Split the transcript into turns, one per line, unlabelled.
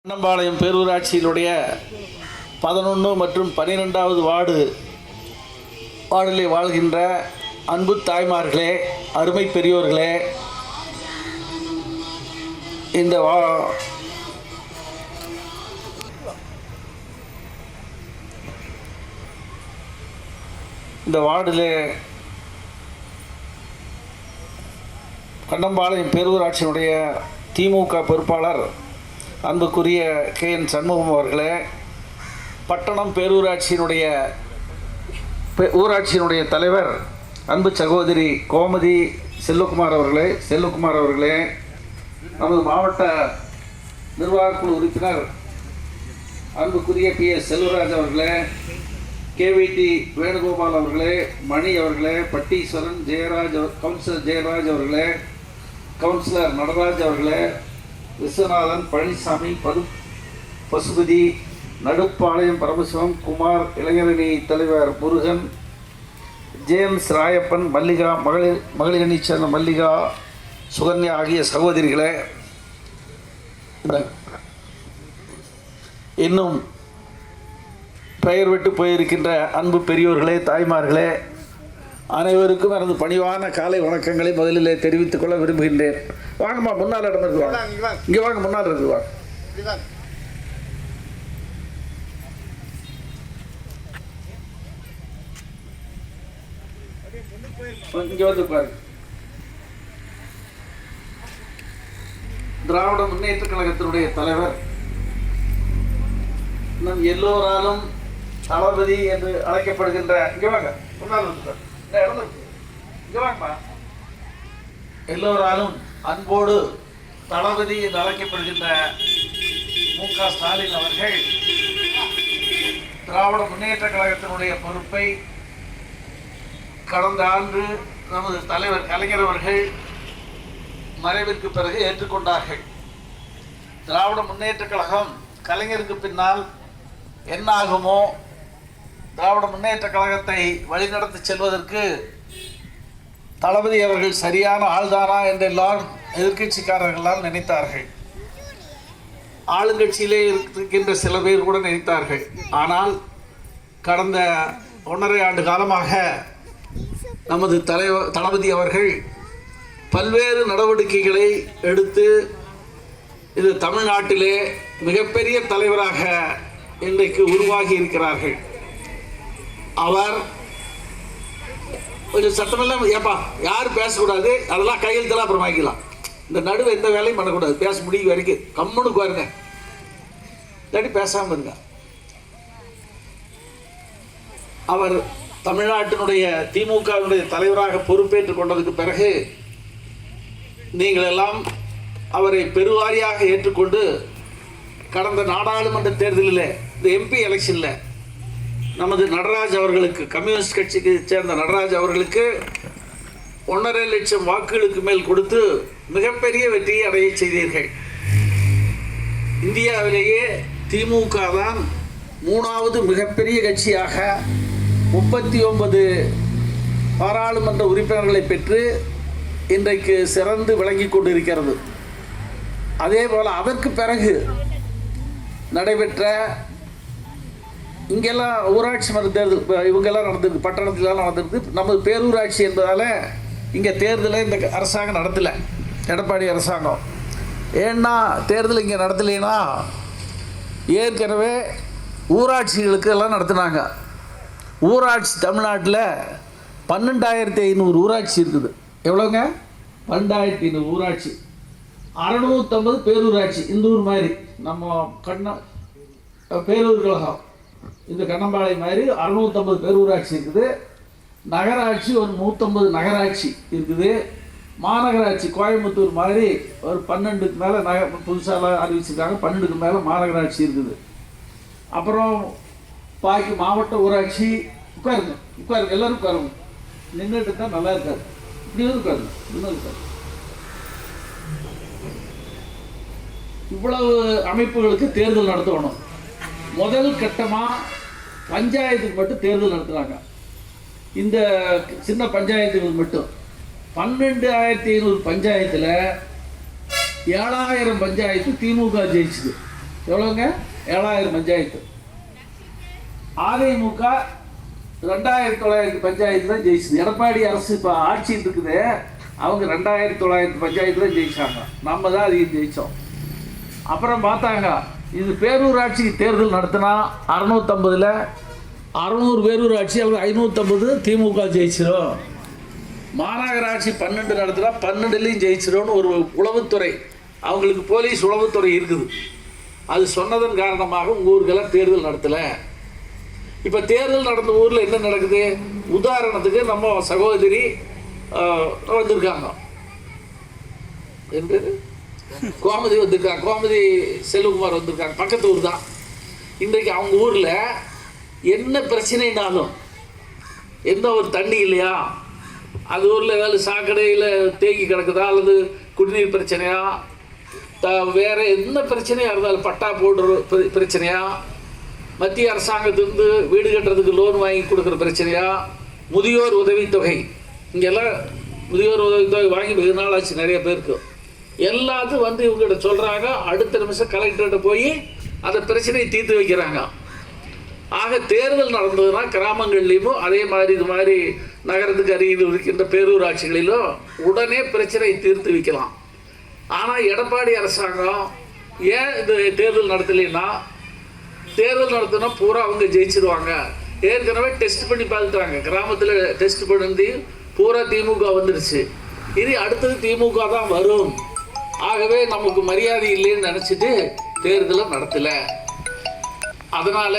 கண்ணம்பாளையம் பேரூராட்சியினுடைய 11 மற்றும் 12வது வார்டிலே வாழ்கின்ற அன்பு தாய்மார்களே, அருமை பெரியோர்களே, இந்த வார்டிலே கண்ணம்பாளையம் பேரூராட்சியினுடைய திமுக பொறுப்பாளர் அன்புக்குரிய KN சண்முகம் அவர்களே, பட்டணம் பேரூராட்சியினுடைய ஊராட்சியினுடைய தலைவர் அன்பு சகோதரி கோமதி செல்வகுமார் அவர்களே, நமது மாவட்ட நிர்வாகக்குழு உறுப்பினர் அன்புக்குரிய PS செல்வராஜ் அவர்களே, KVT வேணுகோபால் அவர்களே, மணி அவர்களே, பட்டீஸ்வரன் கவுன்சிலர் ஜெயராஜ் அவர்களே, கவுன்சிலர் நடராஜ் அவர்களே, விஸ்வநாதன், பழனிசாமி, பசுபதி, நடுப்பாளையம் பரமசிவம், குமார், இளைஞரணி தலைவர் முருகன், ஜேம்ஸ், ராயப்பன், மல்லிகா, மகளிரணி சேர்ந்த மல்லிகா, சுகன்யா ஆகிய சகோதரிகளே, இன்னும் பெயர் விட்டு போயிருக்கின்ற அன்பு பெரியோர்களே, தாய்மார்களே, அனைவருக்கும் எனது பணிவான காலை வணக்கங்களை முதலிலே தெரிவித்துக் கொள்ள விரும்புகின்றேன். வாங்கம்மா, முன்னால் இடமிருக்கு வாங்க, இங்கே வாங்க, முன்னால் இருக்கு வாங்க. இங்கே வந்து பாருங்க. திராவிட முன்னேற்ற கழகத்தினுடைய தலைவர் நம் எல்லோராலும் தளபதி என்று அழைக்கப்படுகின்ற, இங்கே வாங்க, முன்னால் வந்து எல்லோராலும் அன்போடு தளபதி என்று அழைக்கப்படுகின்ற MK ஸ்டாலின் அவர்கள் திராவிட முன்னேற்ற கழகத்தினுடைய பொறுப்பை கடந்த ஆண்டு நமது தலைவர் கலைஞர் அவர்கள் மறைவிற்கு பிறகு ஏற்றுக்கொண்டார்கள். திராவிட முன்னேற்ற கழகம் கலைஞருக்கு பின்னால் என்ன ஆகுமோ, திராவிட முன்னேற்ற கழகத்தை வழிநடத்தி செல்வதற்கு தளபதி அவர்கள் சரியான ஆள்தானா என்றெல்லாம் எதிர்கட்சிக்காரர்களால் நினைத்தார்கள். ஆளுங்கட்சியிலே இருக்கின்ற சில பேர் கூட நினைத்தார்கள். ஆனால் கடந்த 1.5 ஆண்டு காலமாக நமது தளபதி அவர்கள் பல்வேறு நடவடிக்கைகளை எடுத்து இது தமிழ்நாட்டிலே மிகப்பெரிய தலைவராக இன்றைக்கு உருவாகி இருக்கிறார்கள். அவர் கொஞ்சம் சட்டமெல்லாம் ஏப்பா யாரும் பேசக்கூடாது, அதெல்லாம் கையெழுத்தெல்லாம் அப்புறம் வாங்கிக்கலாம். இந்த நடுவு எந்த வேலையும் பண்ணக்கூடாது, பேச முடியும் வரைக்கும் கம்முனுக்கு பாருங்க, இல்லாட்டி பேசாமல் இருங்க. அவர் தமிழ்நாட்டினுடைய திமுகவினுடைய தலைவராக பொறுப்பேற்றுக் கொண்டதுக்கு பிறகு நீங்கள் எல்லாம் அவரை பெருவாரியாக ஏற்றுக்கொண்டு கடந்த நாடாளுமன்ற தேர்தலில் இந்த MP எலெக்ஷனில் நமது நடராஜ் அவர்களுக்கு, கம்யூனிஸ்ட் கட்சிக்கு சேர்ந்த நடராஜ் அவர்களுக்கு 1.5 லட்சம் வாக்குகளுக்கு மேல் கொடுத்து மிகப்பெரிய வெற்றியை அடைய செய்தீர்கள். இந்தியாவிலேயே திமுக தான் 3வது மிகப்பெரிய கட்சியாக 39 பாராளுமன்ற உறுப்பினர்களை பெற்று இன்றைக்கு சிறந்து விளங்கி கொண்டிருக்கிறது. அதே போல் அதற்கு பிறகு நடைபெற்ற இங்கெல்லாம் ஊராட்சி மன்ற தேர்தல் இவங்கெல்லாம் நடந்திருக்கு, பட்டணத்திலாம் நடந்திருக்கு. நமது பேரூராட்சி என்பதால் இங்கே தேர்தலை இந்த அரசாங்கம் நடத்தலை, எடப்பாடி அரசாங்கம். ஏன்னா தேர்தல் இங்கே நடத்தலைன்னா ஏற்கனவே ஊராட்சிகளுக்கு எல்லாம் நடத்தினாங்க. ஊராட்சி தமிழ்நாட்டில் 12,500 ஊராட்சி இருக்குது. எவ்வளோங்க? 12,500 ஊராட்சி, 650 பேரூராட்சி. இந்த ஊர் மாதிரி நம்ம பேரூர் கழகம் இந்த கண்ணம்பாளையம் மாதிரி 650 பேரூராட்சி இருக்குது. நகராட்சி ஒரு 150 நகராட்சி இருக்குது. மாநகராட்சி கோயம்புத்தூர் மாதிரி ஒரு 12க்கு மேலே புதுசாக அறிவிச்சிருக்காங்க, 12க்கு மேலே மாநகராட்சி இருக்குது. அப்புறம் பாக்கி மாவட்ட ஊராட்சி. உட்காருங்க எல்லோரும் உட்காருங்க, நின்றுட்டு தான் நல்லா இருக்காது, இப்படி உட்காருங்க, இன்னும் இருக்காது. இவ்வளவு அமைப்புகளுக்கு தேர்தல் நடத்தணும். முதல் கட்டமாக பஞ்சாயத்துக்கு மட்டும் தேர்தல் நடத்துகிறாங்க. இந்த சின்ன பஞ்சாயத்துகள் மட்டும் 12,500 பஞ்சாயத்தில் 7,000 பஞ்சாயத்து திமுக ஜெயிச்சுது. எவ்வளோங்க? 7000 பஞ்சாயத்து. அதிமுக 2900 பஞ்சாயத்து தான் ஜெயிச்சுது. எடப்பாடி அரசு இப்போ ஆட்சியில் இருக்குது, அவங்க 2900 பஞ்சாயத்து தான் ஜெயிச்சாங்க. நம்ம தான் அதிகம் ஜெயித்தோம். அப்புறம் பார்த்தாங்க, இது பேரூராட்சி தேர்தல் நடத்தினா 650ல் 600 பேரூராட்சி அல்லது 550 திமுக ஜெயிச்சிடும். மாநகராட்சி 12 நடத்தினா 12லையும் ஜெயிச்சிடும்னு ஒரு உளவுத்துறை, அவங்களுக்கு போலீஸ் உளவுத்துறை இருக்குது. அது சொன்னதன் காரணமாக உங்கள் ஊருக்கெல்லாம் தேர்தல் நடத்தலை. இப்போ தேர்தல் நடந்த ஊரில் என்ன நடக்குது? உதாரணத்துக்கு நம்ம சகோதரி வந்திருக்காங்க, என் பேர் கோமதி வந்திருக்காங்க, கோமதி செல்வகுமார் வந்திருக்காங்க, பக்கத்து ஊர் தான். இன்றைக்கு அவங்க ஊரில் என்ன பிரச்சனைனாலும், எந்த ஒரு தண்ணி இல்லையா, அது ஊரில் ஏதாவது சாக்கடையில் தேங்கி கிடக்குதா, அல்லது குடிநீர் பிரச்சனையா, வேறு என்ன பிரச்சனையாக இருந்தாலும், பட்டா போடுற பிரச்சனையா, மத்திய அரசாங்கத்திலிருந்து வீடு கட்டுறதுக்கு லோன் வாங்கி கொடுக்குற பிரச்சனையா, முதியோர் உதவித்தொகை, இங்கெல்லாம் முதியோர் உதவித்தொகை வாங்கி வெகு நாள் ஆச்சு நிறைய பேருக்கு, எல்லாத்துக்கும் வந்து இவங்ககிட்ட சொல்கிறாங்க. அடுத்த நிமிஷம் கலெக்டர்கிட்ட போய் அந்த பிரச்சனையை தீர்த்து வைக்கிறாங்க. ஆக தேர்தல் நடந்ததுன்னா கிராமங்கள்லேயும் அதே மாதிரி இது மாதிரி நகரத்துக்கு அருகில் இருக்கின்ற பேரூராட்சிகளிலும் உடனே பிரச்சனையை தீர்த்து வைக்கலாம். ஆனால் எடப்பாடி அரசாங்கம் ஏன் இந்த தேர்தல் நடத்தலைன்னா, தேர்தல் நடத்தினா பூரா அவங்க ஜெயிச்சிடுவாங்க. ஏற்கனவே டெஸ்ட் பண்ணி பார்த்துட்டாங்க, கிராமத்தில் டெஸ்ட் பண்ணி பூரா திமுக வந்துடுச்சு. இனி அடுத்தது திமுக தான் வரும். ஆகவே நமக்கு மரியாதை இல்லைன்னு நினச்சிட்டு தேர்தலை நடத்தலை. அதனால்